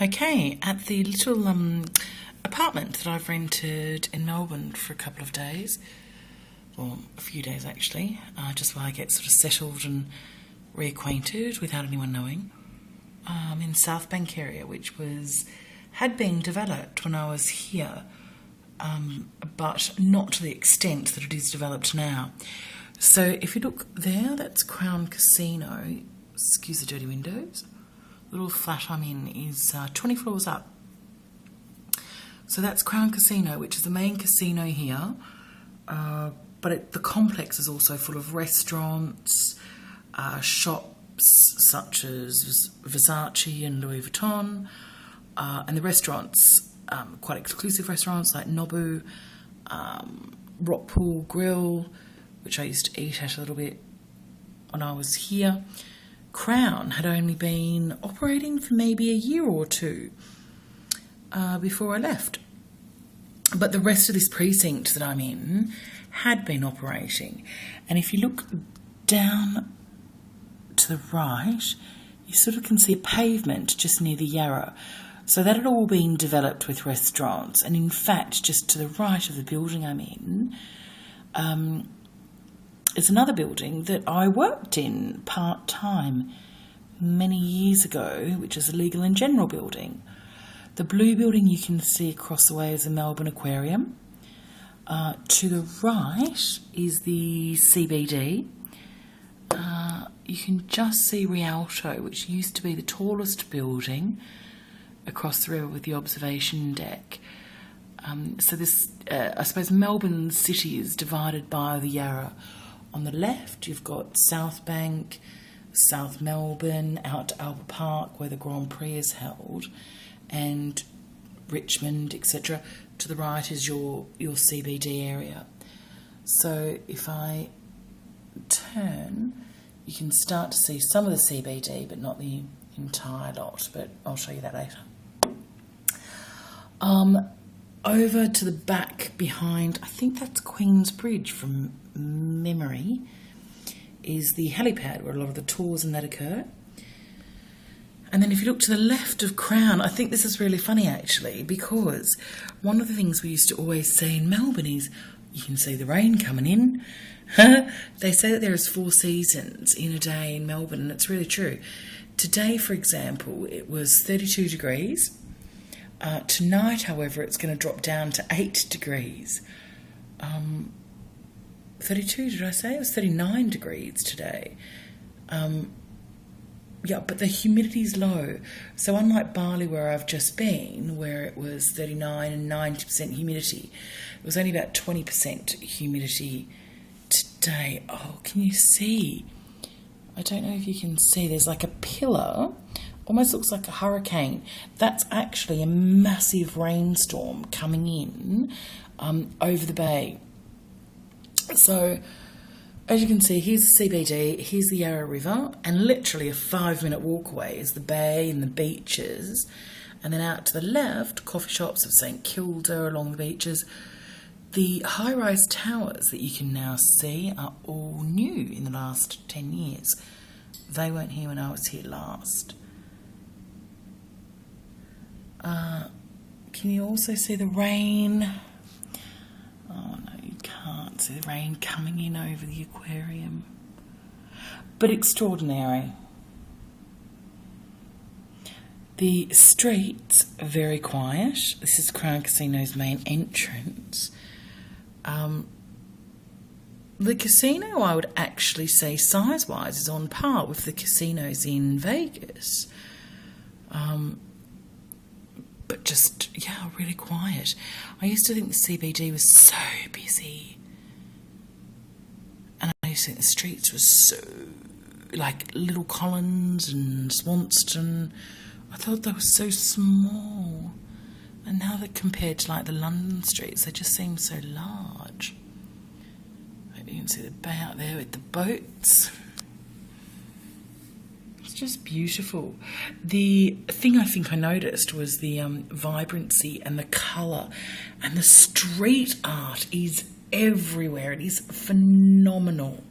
Okay, at the little apartment that I've rented in Melbourne for a couple of days, or a few days actually, just while I get sort of settled and reacquainted without anyone knowing, in South Bank area, which had been developed when I was here, but not to the extent that it is developed now. So if you look there, that's Crown Casino. Excuse the dirty windows. The little flat I'm in is 20 floors up. So that's Crown Casino, which is the main casino here. But the complex is also full of restaurants, shops such as Versace and Louis Vuitton, and the restaurants, quite exclusive restaurants like Nobu, Rockpool Grill, which I used to eat at a little bit when I was here. Crown had only been operating for maybe a year or two before I left. But the rest of this precinct that I'm in had been operating. And if you look down to the right, you sort of can see a pavement just near the Yarra. So that had all been developed with restaurants. And in fact, just to the right of the building I'm in, it's another building that I worked in part-time many years ago, which is a legal and general building. The blue building you can see across the way is the Melbourne Aquarium. To the right is the CBD. You can just see Rialto, which used to be the tallest building across the river with the observation deck. So this, I suppose Melbourne city is divided by the Yarra. On the left, you've got South Bank, South Melbourne, out to Albert Park, where the Grand Prix is held, and Richmond, etc. To the right is your CBD area. So if I turn, you can start to see some of the CBD, but not the entire lot, but I'll show you that later. Over to the back behind, I think that's Queen's Bridge from memory, is the helipad where a lot of the tours and that occur. And then if you look to the left of Crown, I think this is really funny actually, because one of the things we used to always say in Melbourne is, you can see the rain coming in. They say that there is 4 seasons in a day in Melbourne, and it's really true. Today, for example, it was 32 degrees. Tonight, however, it's going to drop down to 8 degrees. 32, did I say? It was 39 degrees today. Yeah, but the humidity's low. So unlike Bali, where I've just been, where it was 39 and 90% humidity, it was only about 20% humidity today. Oh, can you see? I don't know if you can see. There's like a pillar. Almost looks like a hurricane. That's actually a massive rainstorm coming in over the bay. So, as you can see, here's the CBD, here's the Yarra River, and literally a 5-minute walk away is the bay and the beaches. And then out to the left, coffee shops of St Kilda along the beaches. The high-rise towers that you can now see are all new in the last 10 years. They weren't here when I was here last. Can you also see the rain? Oh no, you can't see the rain coming in over the aquarium. But extraordinary. The streets are very quiet. This is Crown Casino's main entrance. The casino, I would actually say, size-wise, is on par with the casinos in Vegas. But just, yeah, really quiet. I used to think the CBD was so busy. And I used to think the streets were so, like Little Collins and Swanston. I thought they were so small. And now that compared to like the London streets, they just seem so large. Maybe you can see the bay out there with the boats. It's just beautiful. The thing I think I noticed was the vibrancy and the colour, and the street art is everywhere. It is phenomenal.